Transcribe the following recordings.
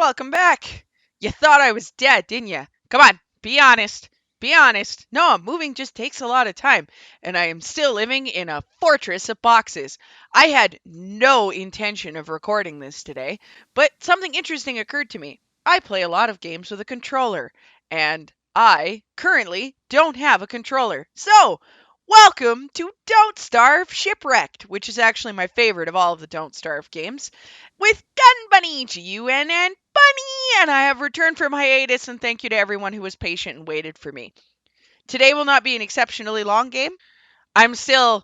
Welcome back. You thought I was dead, didn't you? Come on, be honest. Be honest. No, moving just takes a lot of time, and I am still living in a fortress of boxes. I had no intention of recording this today, but something interesting occurred to me. I play a lot of games with a controller, and I currently don't have a controller. So, welcome to Don't Starve Shipwrecked, which is actually my favorite of all of the Don't Starve games, with GunnBunny, G.u.n.n, Bunny, and I have returned from hiatus, and thank you to everyone who was patient and waited for me. Today will not be an exceptionally long game. I'm still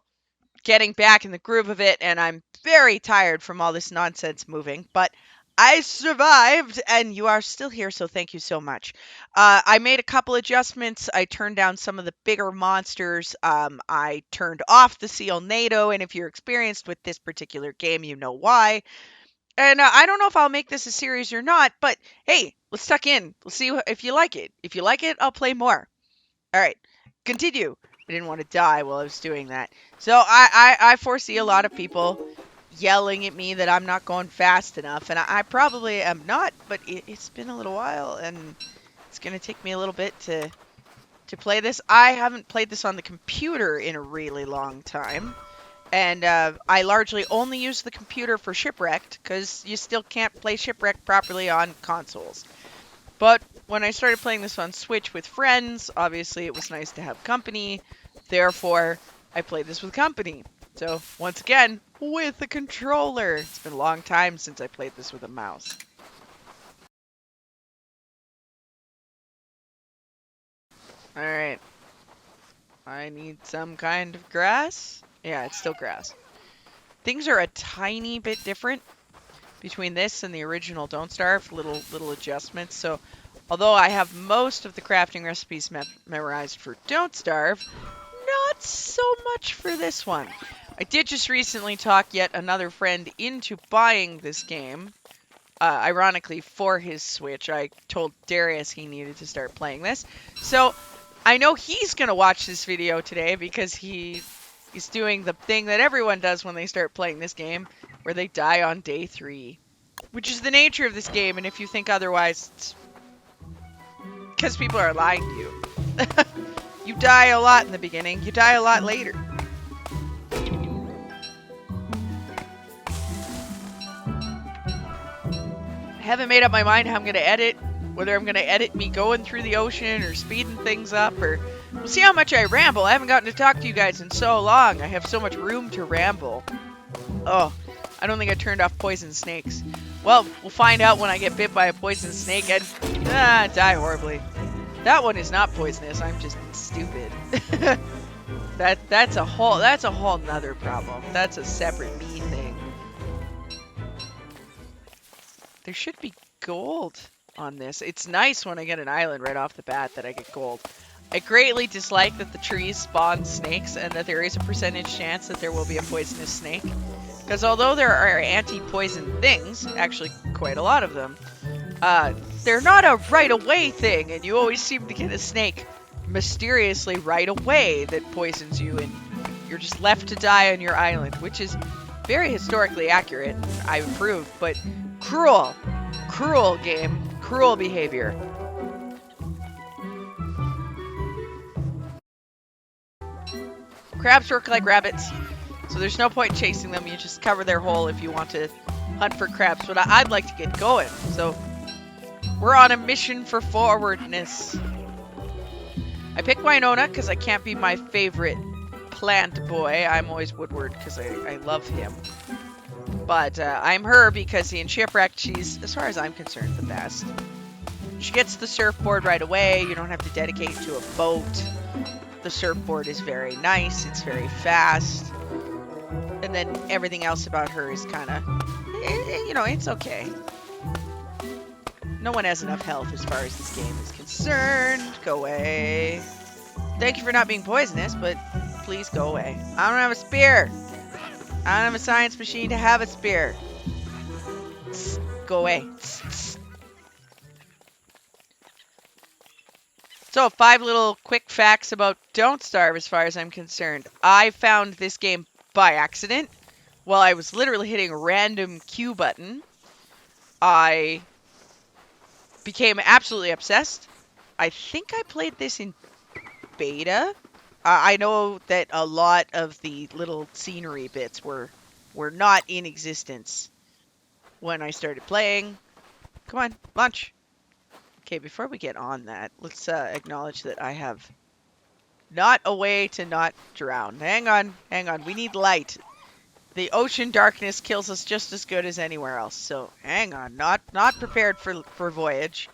getting back in the groove of it, and I'm very tired from all this nonsense moving, but I survived, and you are still here, so thank you so much. I made a couple adjustments. I turned down some of the bigger monsters. I turned off the Seal NATO, and if you're experienced with this particular game, you know why. And I don't know if I'll make this a series or not, but hey, let's tuck in. Let's see if you like it. If you like it, I'll play more. All right, continue. I didn't want to die while I was doing that. So I foresee a lot of people yelling at me that I'm not going fast enough, and I probably am not, but it's been a little while, and it's going to take me a little bit to play this. I haven't played this on the computer in a really long time. And I largely only use the computer for Shipwrecked, because you still can't play Shipwrecked properly on consoles. But when I started playing this on Switch with friends, obviously it was nice to have company. Therefore, I played this with company. So, once again, with a controller. It's been a long time since I played this with a mouse. Alright. I need some kind of grass. Yeah, it's still grass. Things are a tiny bit different between this and the original Don't Starve, little adjustments. So, although I have most of the crafting recipes memorized for Don't Starve, not so much for this one. I did just recently talk yet another friend into buying this game, ironically for his Switch. I told Darius he needed to start playing this. So, I know he's going to watch this video today because he's doing the thing that everyone does when they start playing this game, where they die on day 3. Which is the nature of this game, and if you think otherwise, it's because people are lying to you. You die a lot in the beginning, you die a lot later. I haven't made up my mind how I'm going to edit, whether I'm going to edit me going through the ocean or speeding things up, or we'll see how much I ramble. I haven't gotten to talk to you guys in so long. I have so much room to ramble. Oh, I don't think I turned off poison snakes. Well, we'll find out when I get bit by a poison snake and die horribly. That one is not poisonous. I'm just stupid. that's a whole nother problem. That's a separate me thing. There should be gold on this. It's nice when I get an island right off the bat that I get gold. I greatly dislike that the trees spawn snakes and that there is a percentage chance that there will be a poisonous snake. Because although there are anti-poison things, actually quite a lot of them, they're not a right-away thing, and you always seem to get a snake mysteriously right away that poisons you, and you're just left to die on your island, which is very historically accurate. I approve, but cruel. Cruel game. Cruel behavior. Crabs work like rabbits. So there's no point in chasing them. You just cover their hole if you want to hunt for crabs. But I'd like to get going. So we're on a mission for forwardness. I picked Winona because I can't be my favorite plant boy. I'm always Woodward because I love him. But I'm her because in Shipwrecked, she's, as far as I'm concerned, the best. She gets the surfboard right away. You don't have to dedicate to a boat. The surfboard is very nice. It's very fast. And then everything else about her is kind of, it's okay. No one has enough health as far as this game is concerned. Go away. Thank you for not being poisonous, but please go away. I don't have a spear. I don't have a science machine to have a spear. Go away. So, 5 little quick facts about Don't Starve as far as I'm concerned. I found this game by accident while I was literally hitting a random Q button. I became absolutely obsessed. I think I played this in beta. I know that a lot of the little scenery bits were not in existence when I started playing. Come on, lunch. Okay, before we get on that, let's acknowledge that I have not a way to not drown. Hang on, hang on. We need light. The ocean darkness kills us just as good as anywhere else. So hang on. Not prepared for voyage.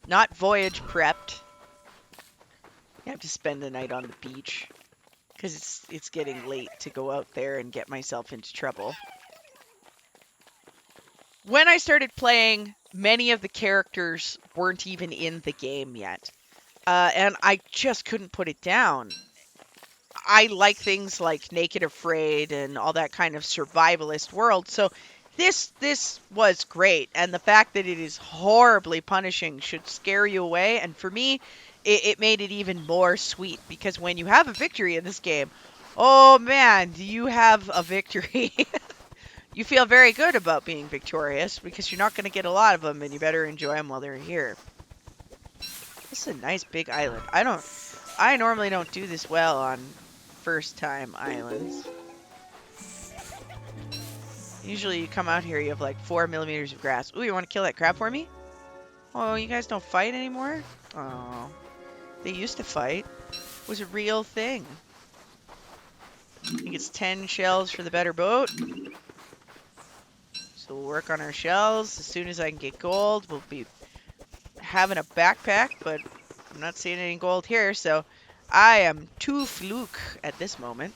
Not voyage prepped. I have to spend the night on the beach because it's getting late to go out there and get myself into trouble. When I started playing, many of the characters weren't even in the game yet. And I just couldn't put it down. I like things like Naked Afraid and all that kind of survivalist world. So this was great, and the fact that it is horribly punishing should scare you away. And for me, it made it even more sweet because when you have a victory in this game, oh man, do you have a victory? You feel very good about being victorious because you're not going to get a lot of them, and you better enjoy them while they're here. This is a nice big island. I normally don't do this well on first time islands. Usually you come out here, you have like 4 millimeters of grass. Ooh, you want to kill that crab for me? Oh, you guys don't fight anymore? Oh, they used to fight. It was a real thing. I think it's 10 shells for the better boat. So we'll work on our shells. As soon as I can get gold, we'll be having a backpack, but I'm not seeing any gold here, so I am too fluke at this moment.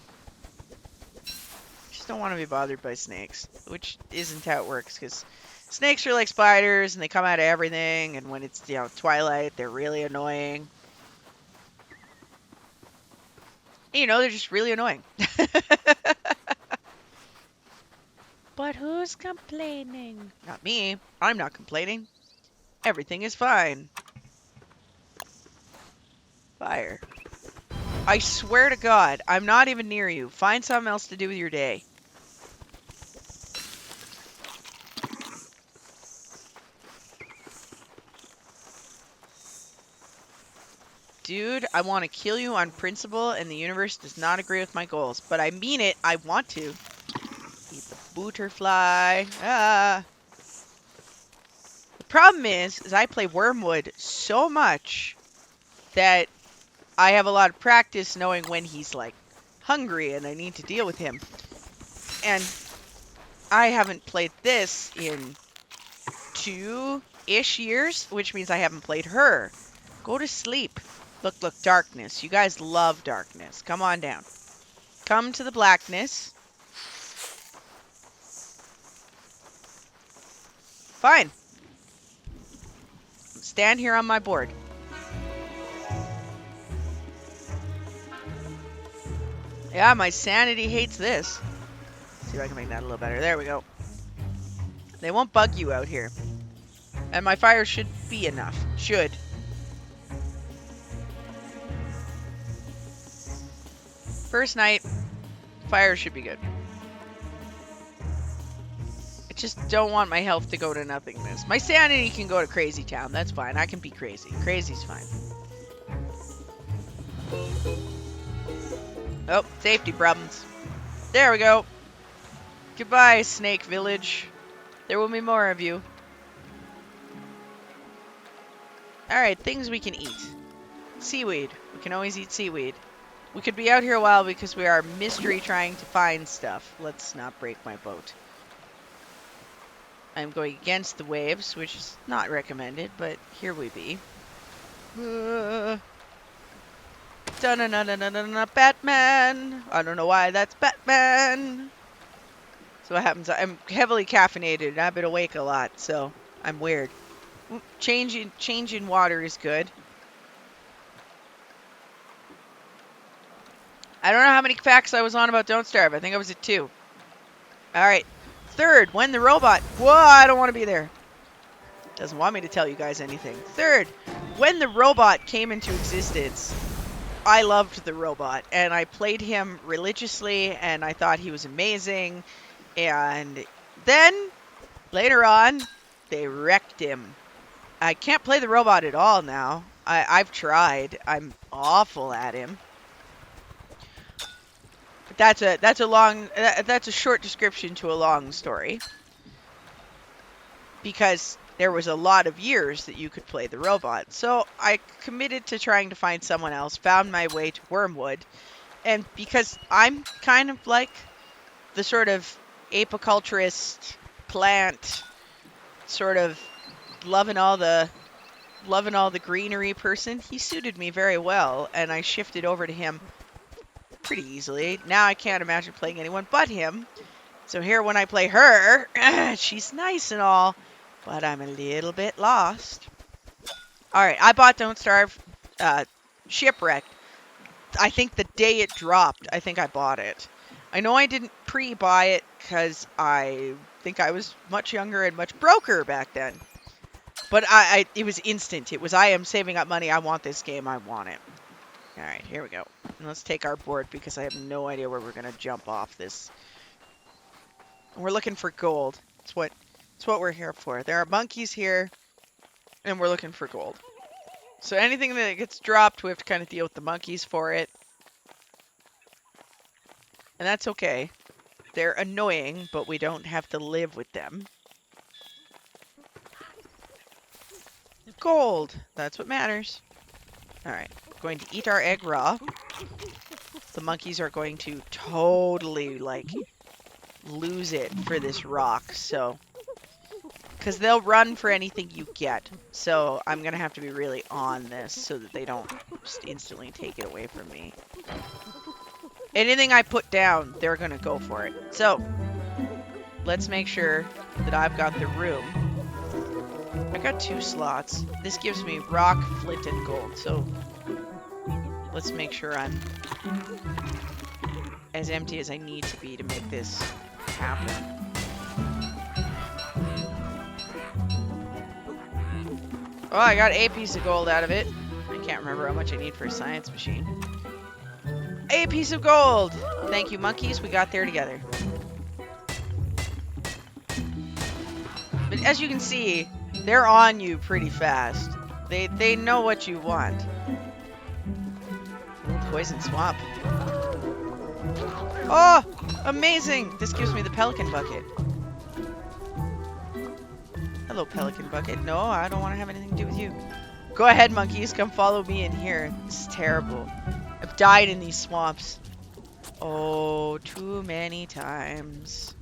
Just don't want to be bothered by snakes, which isn't how it works, because snakes are like spiders, and they come out of everything, and when it's, you know, twilight, they're really annoying. You know, they're just really annoying. But who's complaining? Not me. I'm not complaining. Everything is fine. Fire. I swear to God, I'm not even near you. Find something else to do with your day. Dude, I want to kill you on principle, and the universe does not agree with my goals. But I mean it. I want to. Eat the butterfly. Ah. The problem is I play Wormwood so much that I have a lot of practice knowing when he's, like, hungry and I need to deal with him. And I haven't played this in 2-ish years, which means I haven't played her. Go to sleep. Look, darkness. You guys love darkness. Come on down. Come to the blackness. Fine. Stand here on my board. Yeah, my sanity hates this. Let's see if I can make that a little better. There we go. They won't bug you out here. And my fire should be enough. Should. First night, fire should be good. I just don't want my health to go to nothingness. My sanity can go to crazy town. That's fine. I can be crazy. Crazy's fine. Oh, safety problems. There we go. Goodbye, Snake Village. There will be more of you. Alright, things we can eat. Seaweed. We can always eat seaweed. We could be out here a while because we are mystery trying to find stuff. Let's not break my boat. I'm going against the waves, which is not recommended, but here we be. Da-na-na-na-na-na, Batman! I don't know why that's Batman! So what happens, I'm heavily caffeinated and I've been awake a lot, so I'm weird. Change in water is good. I don't know how many facts I was on about Don't Starve. I think I was at 2. Alright. Third, when the robot... Whoa, I don't want to be there. Doesn't want me to tell you guys anything. Third, when the robot came into existence, I loved the robot. And I played him religiously, and I thought he was amazing. And then, later on, they wrecked him. I can't play the robot at all now. I've tried. I'm awful at him. But that's a short description to a long story. Because there was a lot of years that you could play the robot. So I committed to trying to find someone else, found my way to Wormwood, and because I'm kind of like the sort of apiculturist plant, sort of loving all the greenery person, he suited me very well, and I shifted over to him pretty easily. Now I can't imagine playing anyone but him. So here when I play her, she's nice and all, but I'm a little bit lost. Alright, I bought Don't Starve Shipwrecked. I think the day it dropped, I think I bought it. I know I didn't pre-buy it because I think I was much younger and much broker back then. But it was instant. It was, I am saving up money. I want this game. I want it. Alright, here we go. And let's take our board because I have no idea where we're going to jump off this. We're looking for gold. It's what we're here for. There are monkeys here, and we're looking for gold. So anything that gets dropped, we have to kind of deal with the monkeys for it. And that's okay. They're annoying, but we don't have to live with them. Gold! That's what matters. Alright, going to eat our egg raw. The monkeys are going to totally, like, lose it for this rock, so... Because they'll run for anything you get. So I'm going to have to be really on this so that they don't just instantly take it away from me. Anything I put down, they're going to go for it. So, let's make sure that I've got the room. I got 2 slots. This gives me rock, flint, and gold. So, let's make sure I'm as empty as I need to be to make this happen. Oh, I got a piece of gold out of it. I can't remember how much I need for a science machine. A piece of gold! Thank you, monkeys. We got there together. But as you can see, they're on you pretty fast. They know what you want. Ooh, poison swamp. Oh! Amazing! This gives me the pelican bucket. Hello, pelican bucket. No, I don't want to have anything to do with you. Go ahead, monkeys. Come follow me in here. This is terrible. I've died in these swamps. Oh, too many times.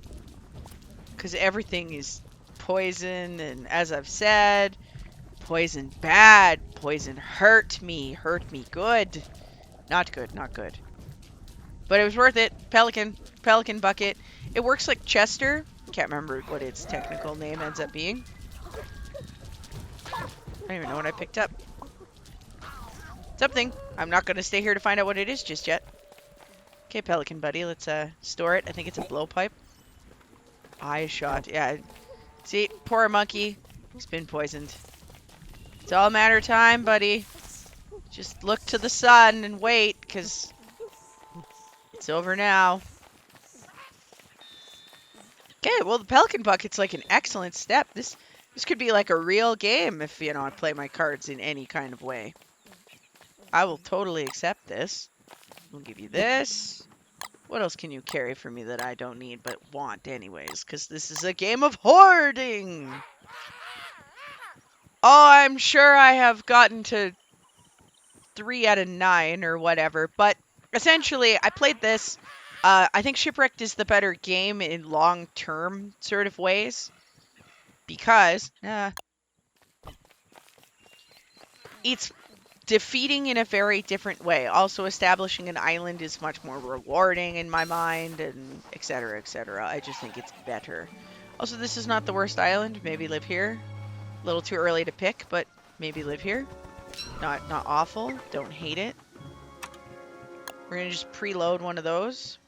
Because everything is poison, and as I've said, poison bad. Poison hurt me good. Not good, not good. But it was worth it. Pelican bucket. It works like Chester. Can't remember what its technical name ends up being. I don't even know what I picked up. Something. I'm not going to stay here to find out what it is just yet. Okay, pelican buddy, let's store it. I think it's a blowpipe. Eye shot. Yeah. See, poor monkey. He's been poisoned. It's all a matter of time, buddy. Just look to the sun and wait, because it's over now. Okay, well, the pelican bucket's like an excellent step. This could be like a real game if, you know, I play my cards in any kind of way. I will totally accept this. We'll give you this. What else can you carry for me that I don't need but want anyways? Because this is a game of hoarding. Oh, I'm sure I have gotten to 3 out of 9 or whatever. But essentially, I played this. I think Shipwrecked is the better game in long-term sort of ways. Because it's defeating in a very different way. Also, establishing an island is much more rewarding in my mind, and etc., etc. I just think it's better. Also, this is not the worst island. Maybe live here. A little too early to pick, but maybe live here. Not awful. Don't hate it. We're gonna just preload one of those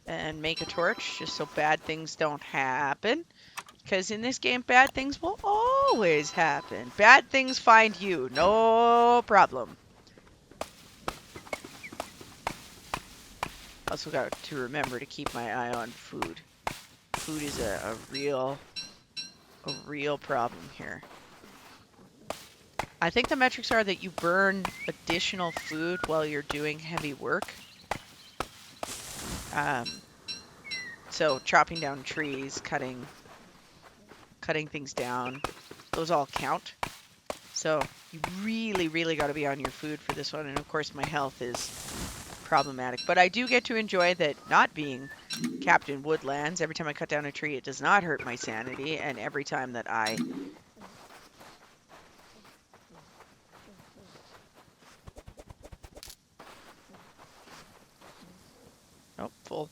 and make a torch, just so bad things don't happen. Because in this game, bad things will always happen. Bad things find you. No problem. Also got to remember to keep my eye on food. Food is a real problem here. I think the metrics are that you burn additional food while you're doing heavy work. Um, so chopping down trees, cutting things down, those all count. So you really, really got to be on your food for this one. And of course, my health is problematic. But I do get to enjoy that not being Captain Woodlands. Every time I cut down a tree, it does not hurt my sanity. And every time that I... Oh, full.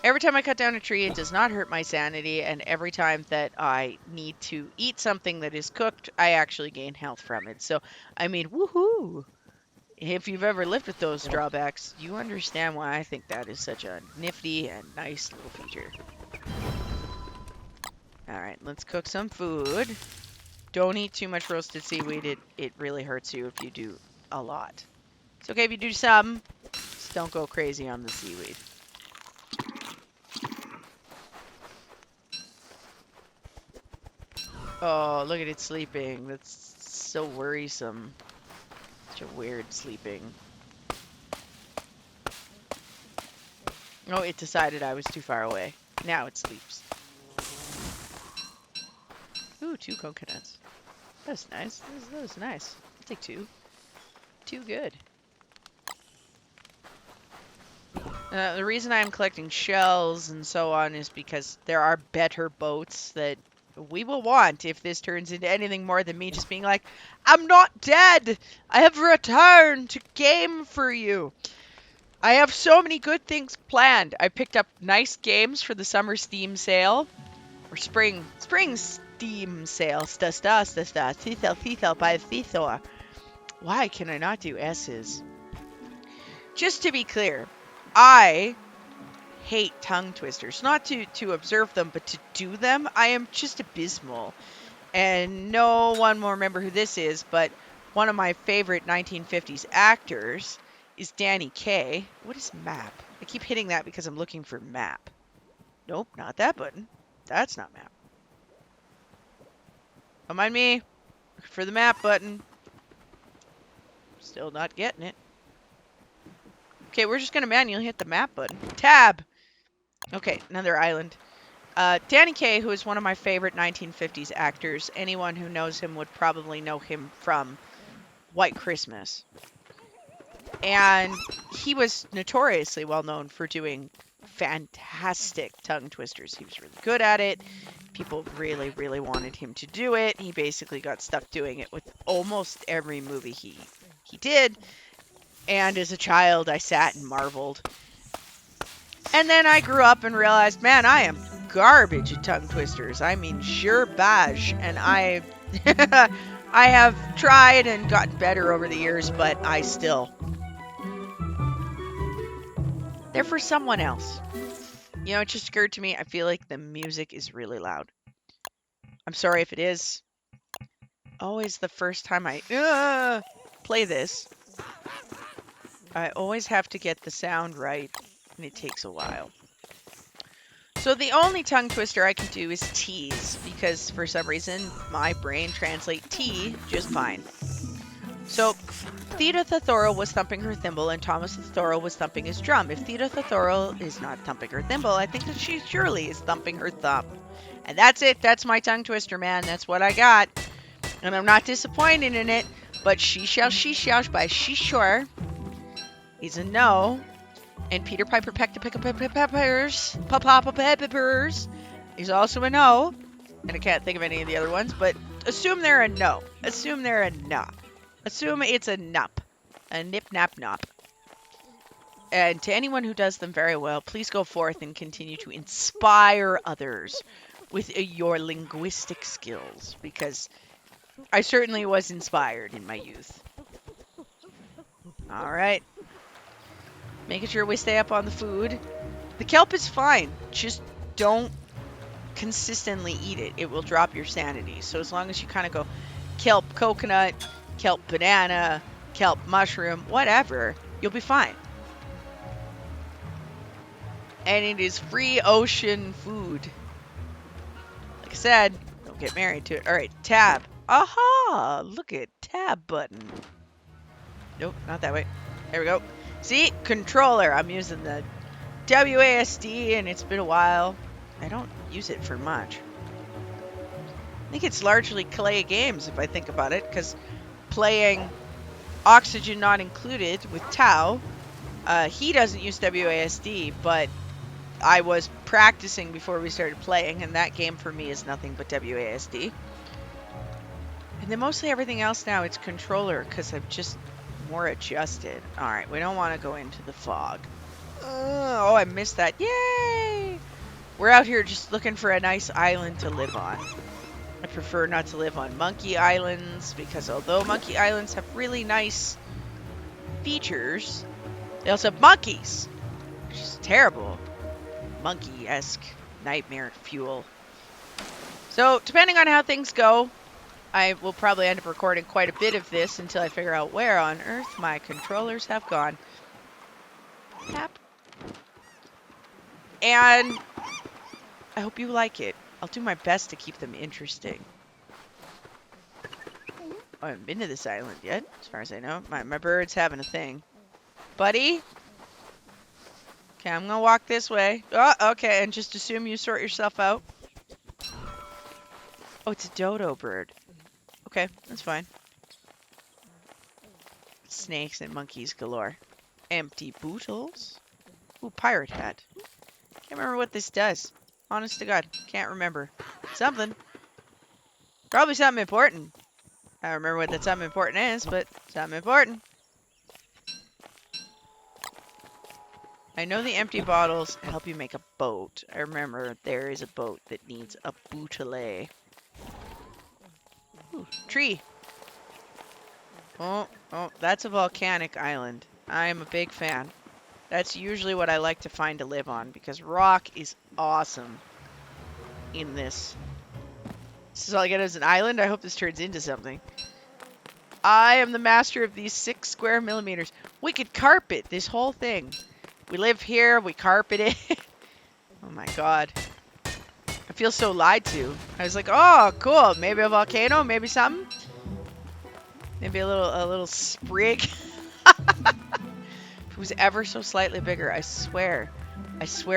Every time I cut down a tree, it does not hurt my sanity. And every time that I need to eat something that is cooked, I actually gain health from it. So, I mean, woohoo! If you've ever lived with those drawbacks, you understand why I think that is such a nifty and nice little feature. Alright, let's cook some food. Don't eat too much roasted seaweed. It really hurts you if you do a lot. It's okay if you do some. Just don't go crazy on the seaweed. Oh, look at it sleeping. That's so worrisome. Such a weird sleeping. Oh, it decided I was too far away. Now it sleeps. Ooh, 2 coconuts. That's nice. That was nice. I'll take 2. 2 good. The reason I'm collecting shells and so on is because there are better boats that we will want if this turns into anything more than me just being like, I'm not dead! I have returned to game for you! I have so many good things planned. I picked up nice games for the summer Steam sale. Or spring Steam sale. Sta, by Thethor. Why can I not do S's? Just to be clear, I hate tongue twisters. Not to observe them, but to do them. I am just abysmal. And no one will remember who this is, but one of my favorite 1950s actors is Danny Kaye. What is map? I keep hitting that because I'm looking for map. Nope, not that button. That's not map. Don't mind me. Looking for the map button. Still not getting it. Okay, we're just going to manually hit the map button. Tab! Okay, another island. Danny Kaye, who is one of my favorite 1950s actors. Anyone who knows him would probably know him from White Christmas. And he was notoriously well known for doing fantastic tongue twisters. He was really good at it. People really, really wanted him to do it. He basically got stuck doing it with almost every movie he did. And as a child, I sat and marveled. And then I grew up and realized, man, I am garbage at tongue twisters. I mean, garbage. And I have tried and gotten better over the years, but I still... They're for someone else. You know, it just occurred to me, I feel like the music is really loud. I'm sorry if it is. Always the first time I play this, I always have to get the sound right, and it takes a while. So the only tongue twister I can do is T's, because for some reason my brain translates T just fine. So Theta Thethora was thumping her thimble and Thomas Thethora was thumping his drum. If Theta Thethora is not thumping her thimble, I think that she surely is thumping her thumb. And that's it. That's my tongue twister, man. That's what I got. And I'm not disappointed in it, but she shall by she sure is a no. And Peter Piper Peppers is also a no. And I can't think of any of the other ones, but assume they're a no. Assume they're a no. Assume it's a nup. A nip, nap, nop. And to anyone who does them very well, please go forth and continue to inspire others with your linguistic skills, because I certainly was inspired in my youth. All right. Making sure we stay up on the food. The kelp is fine. Just don't consistently eat it. It will drop your sanity. So as long as you kind of go kelp coconut, kelp banana, kelp mushroom, whatever, you'll be fine. And it is free ocean food. Like I said, don't get married to it. All right, tab. Aha! Look at tab button. Nope, not that way. There we go. See? Controller. I'm using the WASD and it's been a while. I don't use it for much. I think it's largely Clay Games if I think about it, because playing Oxygen Not Included with Tao, he doesn't use WASD, but I was practicing before we started playing, and that game for me is nothing but WASD. And then mostly everything else now, it's controller, because I'm just more adjusted. Alright, we don't want to go into the fog. Oh, I missed that. Yay! We're out here just looking for a nice island to live on. I prefer not to live on monkey islands, because although monkey islands have really nice features, they also have monkeys, which is terrible. Monkey-esque nightmare fuel. So, depending on how things go, I will probably end up recording quite a bit of this until I figure out where on earth my controllers have gone. Tap. And I hope you like it. I'll do my best to keep them interesting. I haven't been to this island yet, as far as I know. My bird's having a thing. Buddy? Okay, I'm gonna walk this way. Oh, okay, and just assume you sort yourself out. Oh, it's a dodo bird. Okay, that's fine. Snakes and monkeys galore. Empty bootles. Ooh, pirate hat. Can't remember what this does. Honest to God, can't remember. Something. Probably something important. I don't remember what that something important is, but something important. I know the empty bottles help you make a boat. I remember there is a boat that needs a bootele. Ooh, tree. Oh, that's a volcanic island. I am a big fan. That's usually what I like to find to live on, because rock is awesome in this. This is all I get as an island. I hope this turns into something. I am the master of these 6 square millimeters. We could carpet this whole thing. We live here, we carpet it. Oh my god. I feel so lied to. I was like, oh, cool. Maybe a volcano, maybe something. Maybe a little sprig. If it was ever so slightly bigger, I swear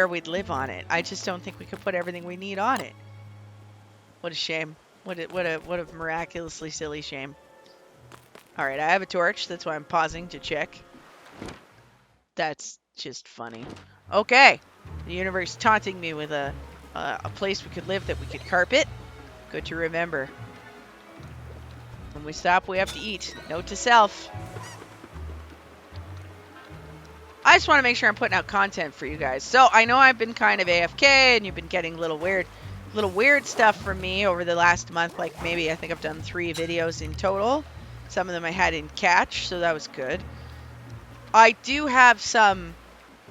we'd live on it. I just don't think we could put everything we need on it. What a shame. What a miraculously silly shame. All right, I have a torch. That's why I'm pausing to check. That's just funny. Okay, the universe taunting me with a place we could live that we could carpet. Good to remember. When we stop, we have to eat. Note to self. I just want to make sure I'm putting out content for you guys. So I know I've been kind of AFK, and you've been getting little weird stuff from me over the last month. Like maybe I think I've done 3 videos in total. Some of them I had in catch, so that was good. I do have some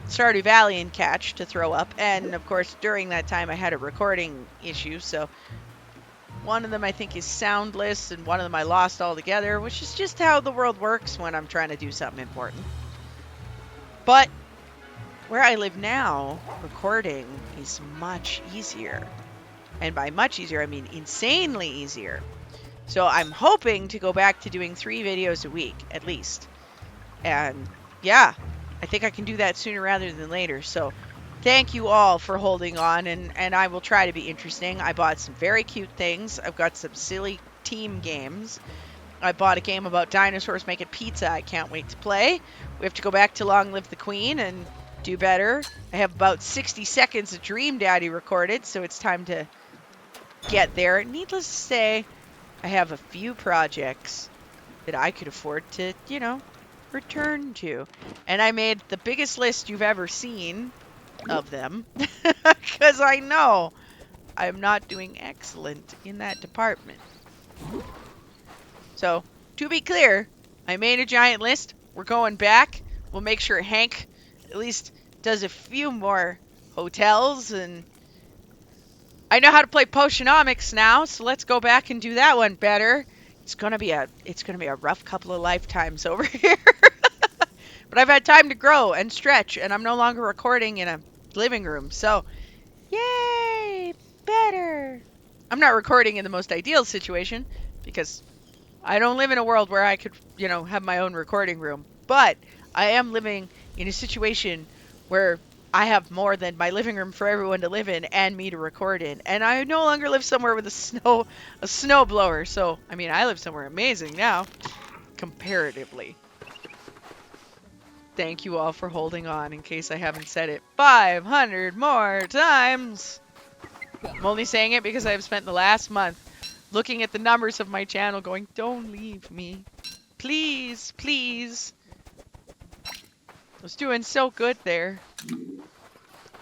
Stardew Valley in catch to throw up, and of course during that time I had a recording issue, so one of them I think is soundless, and one of them I lost altogether, which is just how the world works when I'm trying to do something important. But where I live now, recording is much easier. And by much easier, I mean insanely easier. So I'm hoping to go back to doing 3 videos a week, at least. And yeah, I think I can do that sooner rather than later. So thank you all for holding on, and I will try to be interesting. I bought some very cute things. I've got some silly team games. I bought a game about dinosaurs making pizza I can't wait to play. We have to go back to Long Live the Queen and do better. I have about 60 seconds of Dream Daddy recorded, so it's time to get there. Needless to say, I have a few projects that I could afford to, you know, return to. And I made the biggest list you've ever seen of them, because I know I'm not doing excellent in that department. So, to be clear, I made a giant list. We're going back. We'll make sure Hank at least does a few more hotels, and I know how to play Potionomics now, so let's go back and do that one better. It's gonna be a rough couple of lifetimes over here. But I've had time to grow and stretch, and I'm no longer recording in a living room, so yay, better. I'm not recording in the most ideal situation, because I don't live in a world where I could, have my own recording room. But I am living in a situation where I have more than my living room for everyone to live in and me to record in. And I no longer live somewhere with a snow blower. So, I mean, I live somewhere amazing now, comparatively. Thank you all for holding on in case I haven't said it 500 more times. I'm only saying it because I've spent the last month looking at the numbers of my channel going, don't leave me. Please, please. I was doing so good there.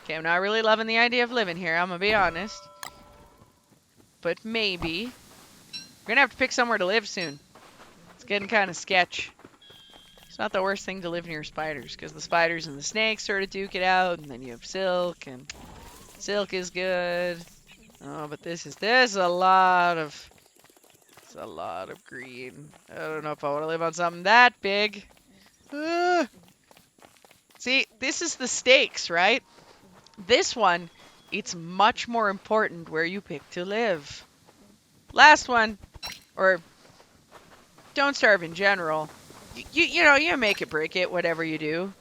Okay, I'm not really loving the idea of living here, I'm gonna be honest. But maybe. We're gonna have to pick somewhere to live soon. It's getting kind of sketch. It's not the worst thing to live near spiders, because the spiders and the snakes sort of duke it out, and then you have silk, and silk is good. Oh, but there's a lot of, it's a lot of green. I don't know if I want to live on something that big. See, this is the stakes, right? This one, it's much more important where you pick to live. Last one, or don't starve in general. You make it, break it, whatever you do.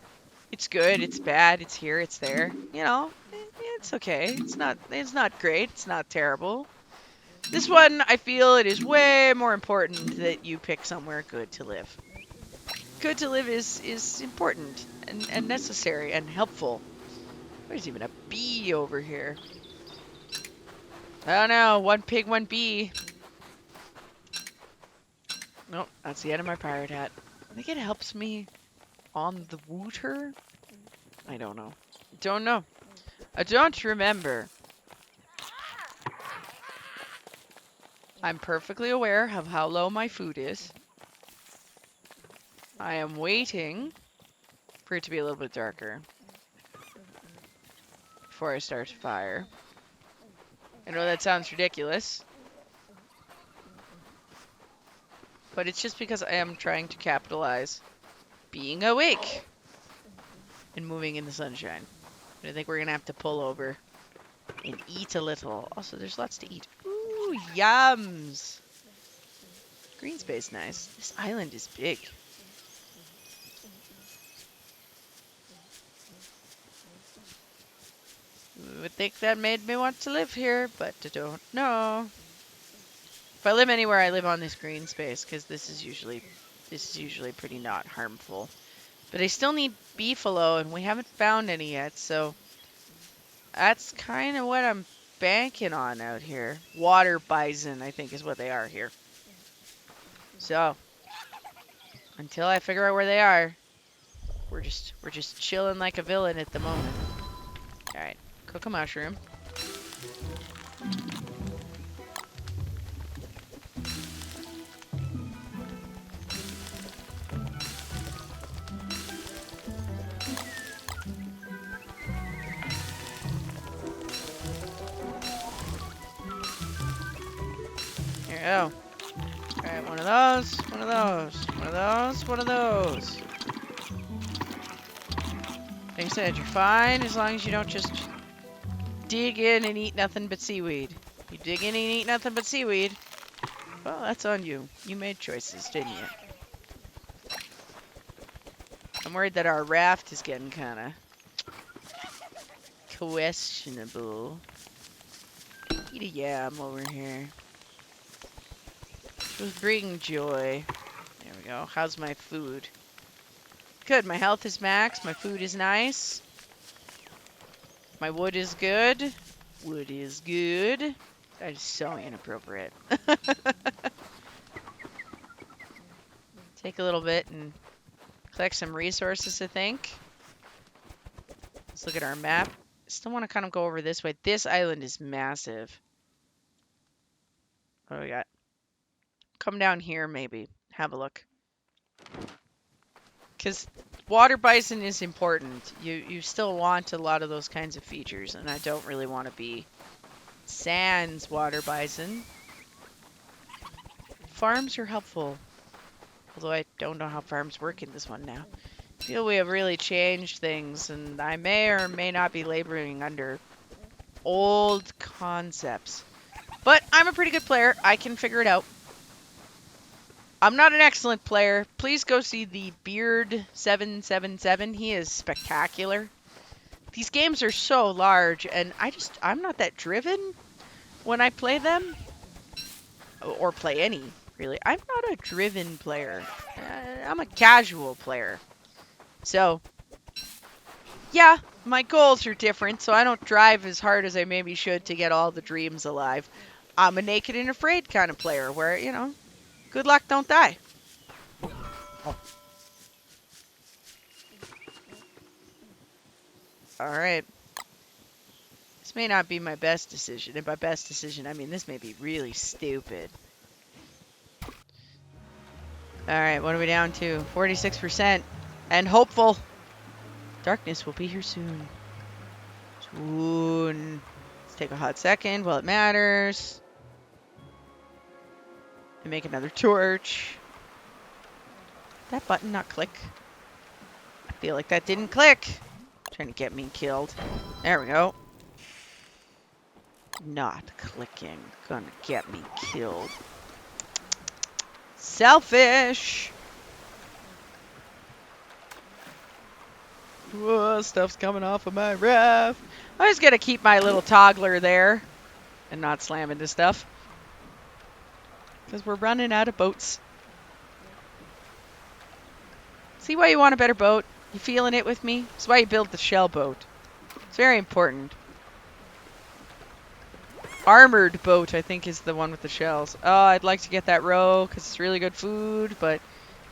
It's good, it's bad, it's here, it's there. It's okay. It's not great, it's not terrible. This one, I feel it is way more important that you pick somewhere good to live. Good to live is important and necessary and helpful. There's even a bee over here. I don't know, one pig, one bee. Nope, that's the end of my pirate hat. I think it helps me on the water? I don't know. Don't know. I don't remember. I'm perfectly aware of how low my food is. I am waiting for it to be a little bit darker before I start to fire. I know that sounds ridiculous, but it's just because I am trying to capitalize being awake and moving in the sunshine. I think we're going to have to pull over and eat a little. Also, there's lots to eat. Ooh, yums! Green space, nice. This island is big. I would think that made me want to live here, but I don't know. If I live anywhere, I live on this green space, because this is usually pretty not harmful. But I still need beefalo, and we haven't found any yet, so that's kind of what I'm banking on out here. Water bison, I think, is what they are here. So, until I figure out where they are, we're just chilling like a villain at the moment. All right, cook a mushroom. Here we go. Alright, one of those, one of those, one of those, one of those. Like I said, you're fine as long as you don't just dig in and eat nothing but seaweed. You dig in and eat nothing but seaweed, well, that's on you. You made choices, didn't you? I'm worried that our raft is getting kind of questionable. Eat a yam over here. Just bring joy. There we go. How's my food? Good. My health is max. My food is nice. My wood is good. Wood is good. That is so inappropriate. Take a little bit and collect some resources, I think. Let's look at our map. Still want to kind of go over this way. This island is massive. What do we got? Come down here, maybe. Have a look. Because water bison is important. You still want a lot of those kinds of features, and I don't really want to be sans water bison. Farms are helpful. Although I don't know how farms work in this one now. I feel we have really changed things, and I may or may not be laboring under old concepts. But I'm a pretty good player. I can figure it out. I'm not an excellent player. Please go see the Beard 777. He is spectacular. These games are so large, and I'm not that driven when I play them, or play any, really. I'm not a driven player. I'm a casual player. So, yeah, my goals are different, so I don't drive as hard as I maybe should to get all the dreams alive. I'm a naked and afraid kind of player where, good luck, don't die. All right. This may not be my best decision. And by best decision, I mean this may be really stupid. All right, what are we down to? 46%. And hopeful. Darkness will be here soon. Soon. Let's take a hot second while it matters. And make another torch. That button not click? I feel like that didn't click. Trying to get me killed. There we go. Not clicking. Gonna get me killed. Selfish. Whoa, stuff's coming off of my raft. I just gotta keep my little toggler there and not slam into stuff. Because we're running out of boats. See why you want a better boat? You feeling it with me? That's why you build the shell boat. It's very important. Armored boat, I think, is the one with the shells. Oh, I'd like to get that roe because it's really good food, but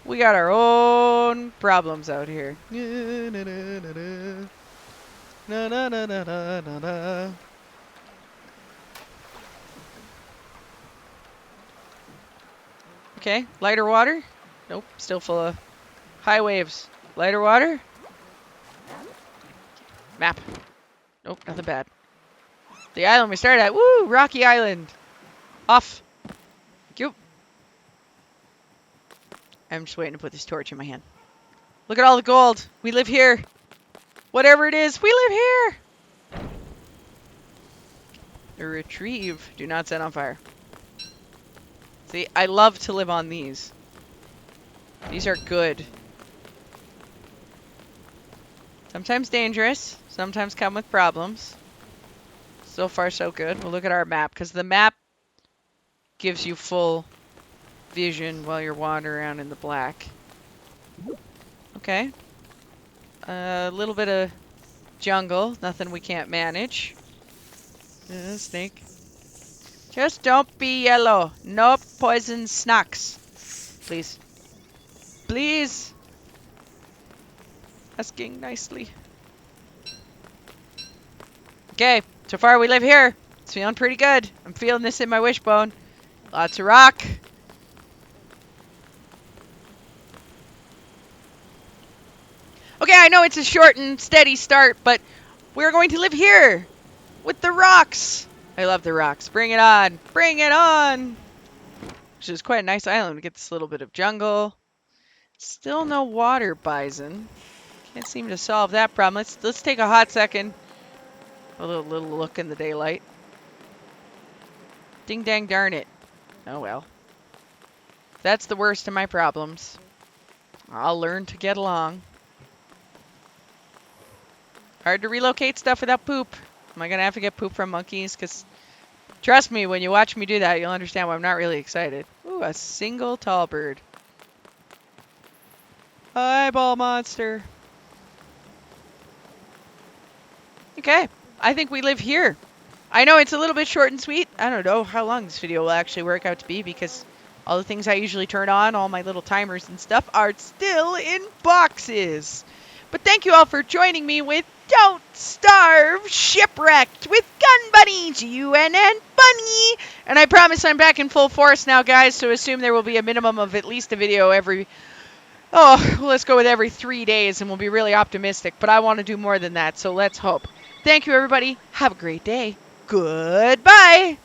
we got our own problems out here. Okay, lighter water? Nope, still full of high waves. Lighter water? Map. Nope, nothing bad. The island we started at. Woo! Rocky Island. Off. Thank you. I'm just waiting to put this torch in my hand. Look at all the gold. We live here. Whatever it is, we live here. Retrieve. Do not set on fire. See, I love to live on these. These are good. Sometimes dangerous. Sometimes come with problems. So far, so good. We'll look at our map, because the map gives you full vision while you're wandering around in the black. Okay. A little bit of jungle. Nothing we can't manage. Snake. Just don't be yellow. No poison snacks. Please. Please. Asking nicely. Okay. So far we live here. It's feeling pretty good. I'm feeling this in my wishbone. Lots of rock. Okay, I know it's a short and steady start, but we're going to live here with the rocks. I love the rocks. Bring it on. Bring it on. Which is quite a nice island. We get this little bit of jungle. Still no water bison. Can't seem to solve that problem. Let's take a hot second. A little look in the daylight. Ding dang darn it. Oh well. That's the worst of my problems. I'll learn to get along. Hard to relocate stuff without poop. Am I going to have to get poop from monkeys? Because trust me, when you watch me do that, you'll understand why I'm not really excited. Ooh, a single tall bird. Eyeball monster. Okay, I think we live here. I know it's a little bit short and sweet. I don't know how long this video will actually work out to be because all the things I usually turn on, all my little timers and stuff, are still in boxes. But thank you all for joining me with Don't Starve Shipwrecked with GunnBunny, G.u.n.n Bunny. And I promise I'm back in full force now, guys, so assume there will be a minimum of at least a video every... Oh, let's go with every 3 days, and we'll be really optimistic. But I want to do more than that, so let's hope. Thank you, everybody. Have a great day. Goodbye.